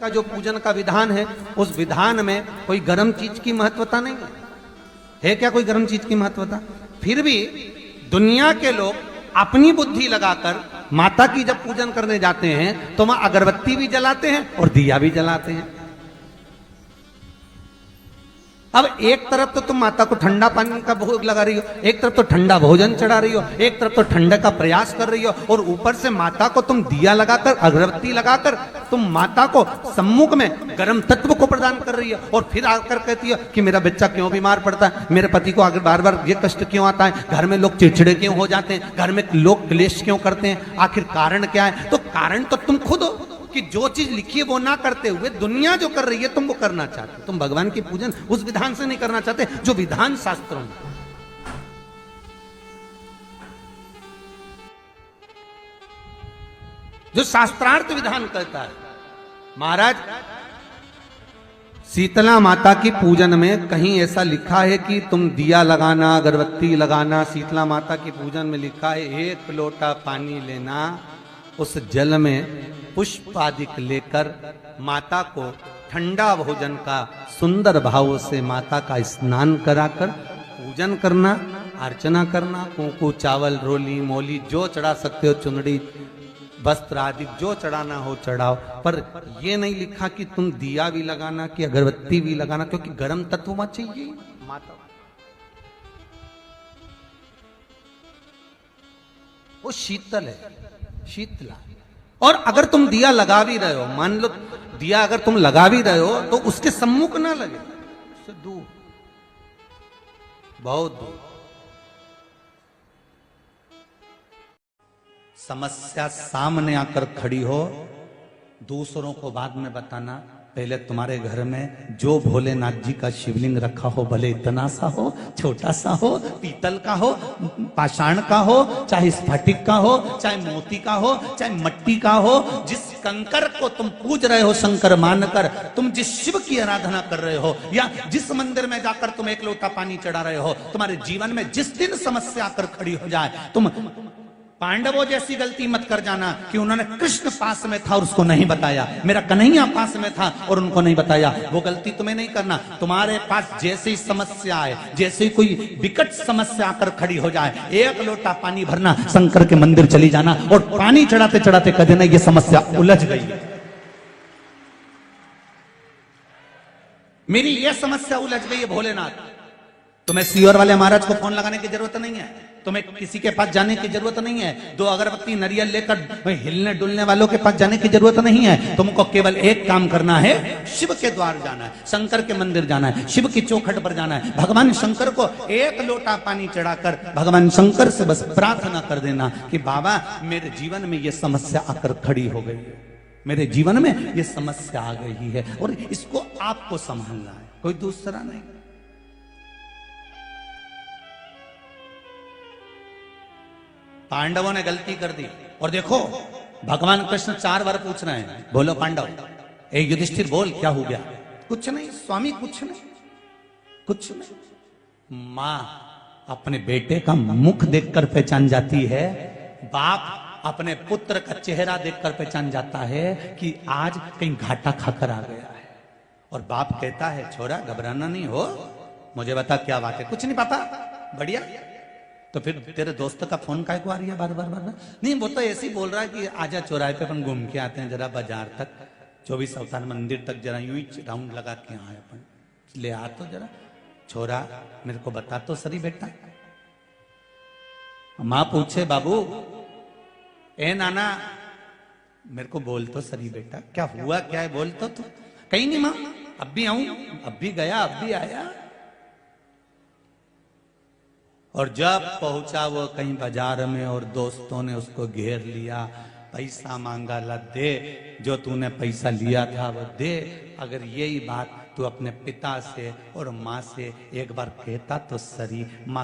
का जो पूजन का विधान है, उस विधान में कोई गर्म चीज की महत्वता नहीं है क्या? कोई गर्म चीज की महत्वता? फिर भी दुनिया के लोग अपनी बुद्धि लगाकर माता की जब पूजन करने जाते हैं तो वहां अगरबत्ती भी जलाते हैं और दिया भी जलाते हैं। अब एक तरफ तो तुम माता को ठंडा पानी का भोग लगा रही हो, एक तरफ तो ठंडा भोजन चढ़ा रही हो, एक तरफ तो ठंडे का प्रयास कर रही हो, और ऊपर से माता को तुम दिया लगाकर अगरबत्ती लगाकर तुम माता को सम्मुख में गर्म तत्व को प्रदान कर रही हो, और फिर आकर कहती हो कि मेरा बच्चा क्यों बीमार पड़ता है, मेरे पति को आगे बार बार ये कष्ट क्यों आता है, घर में लोग चिड़चिड़े क्यों हो जाते हैं, घर में लोग क्लेश क्यों करते हैं, आखिर कारण क्या है? तो कारण तो तुम खुद हो कि जो चीज लिखी है वो ना करते हुए दुनिया जो कर रही है तुम वो करना चाहते हो। तुम भगवान की पूजन उस विधान से नहीं करना चाहते जो विधान शास्त्रों में। जो शास्त्रार्थ विधान कहता है। महाराज, शीतला माता की पूजन में कहीं ऐसा लिखा है कि तुम दिया लगाना, अगरबत्ती लगाना? शीतला माता की पूजन में लिखा है 1 लोटा पानी लेना, उस जल में पुष्प आदिक लेकर माता को ठंडा भोजन का सुंदर भाव से माता का स्नान कराकर पूजन करना, अर्चना करना, कुंकू चावल रोली मोली जो चढ़ा सकते हो, चुनड़ी वस्त्र आदि जो चढ़ाना हो चढ़ाओ, पर यह नहीं लिखा कि तुम दिया भी लगाना कि अगरबत्ती भी लगाना, क्योंकि गर्म तत्व वहां चाहिए माता। वो शीतल है, शीतला। और अगर तुम दिया लगा भी रहे हो, मान लो दिया अगर तुम लगा भी रहे हो तो उसके सम्मुख ना लगे, उससे दूर, बहुत दूर। समस्या सामने आकर खड़ी हो, दूसरों को बाद में बताना, पहले तुम्हारे घर में जो भोलेनाथ जी का शिवलिंग रखा हो, भले इतना सा हो, छोटा सा हो, पीतल का हो, पाषाण का हो, चाहे स्फटिक का हो, चाहे मोती का हो, चाहे मट्टी का हो, जिस कंकर को तुम पूज रहे हो शंकर मानकर, तुम जिस शिव की आराधना कर रहे हो, या जिस मंदिर में जाकर तुम 1 लोटा पानी चढ़ा रहे हो, तुम्हारे जीवन में जिस दिन समस्या आकर खड़ी हो जाए, तुम पांडवों जैसी गलती मत कर जाना कि उन्होंने कृष्ण पास में था और उसको नहीं बताया, मेरा कन्हैया पास में था और उनको नहीं बताया। वो गलती तुम्हें नहीं करना। तुम्हारे पास जैसे ही समस्या आए, जैसे ही कोई विकट समस्या आकर खड़ी हो जाए, 1 लोटा पानी भरना, शंकर के मंदिर चली जाना और पानी चढ़ाते चढ़ाते कह देना ये समस्या उलझ गई है, मेरी ये समस्या उलझ गई है भोलेनाथ। तुम्हें सीवर वाले महाराज को फोन लगाने की जरूरत नहीं है, तुम्हें किसी के पास जाने की जरूरत नहीं है, 2 अगरबत्ती नरियल लेकर हिलने डुलने वालों के पास जाने की जरूरत नहीं है। तुमको केवल एक काम करना है, शिव के द्वार जाना है, शंकर के मंदिर जाना है, शिव की चौखट पर जाना है, भगवान शंकर को 1 लोटा पानी चढ़ाकर भगवान शंकर से बस प्रार्थना कर देना कि बाबा मेरे जीवन में ये समस्या आकर खड़ी हो गई है, मेरे जीवन में ये समस्या आ गई है और इसको आपको संभालना है, कोई दूसरा नहीं। पांडवों ने गलती कर दी और देखो भगवान कृष्ण 4 बार पूछ रहे हैं, बोलो पांडव, ए युधिष्ठिर बोल क्या हो गया? कुछ नहीं स्वामी, कुछ नहीं, कुछ नहीं। मां अपने बेटे का मुख देखकर पहचान जाती है, बाप अपने पुत्र का चेहरा देखकर पहचान जाता है कि आज कहीं घाटा खाकर आ गया है। और बाप कहता है छोरा घबराना नहीं हो, मुझे बता क्या बात है? कुछ नहीं पता, बढ़िया। तो फिर तेरे दोस्त का फोन काय को आ रही है बार बार बार बार? नहीं, वो तो ऐसे ही बोल रहा है कि आजा चौराहे पे अपन घूम के आते हैं, जरा बाजार तक, 24 अवतार मंदिर तक जरा यूं ही राउंड लगा के आए अपन, ले आ तो जरा। छोरा मेरे को बता तो सही बेटा। माँ पूछे बाबू, ए नाना मेरे को बोल तो सही बेटा, क्या हुआ क्या है, बोल तो तू। कहीं नहीं माँ, अब भी आऊं, अब भी गया, अब भी आया। और जब पहुंचा वो कहीं बाजार में और दोस्तों ने उसको घेर लिया, पैसा मांगा, ला दे, जो तूने पैसा लिया था वो दे। अगर यही बात तू अपने पिता से और माँ से एक बार कहता तो सही। माँ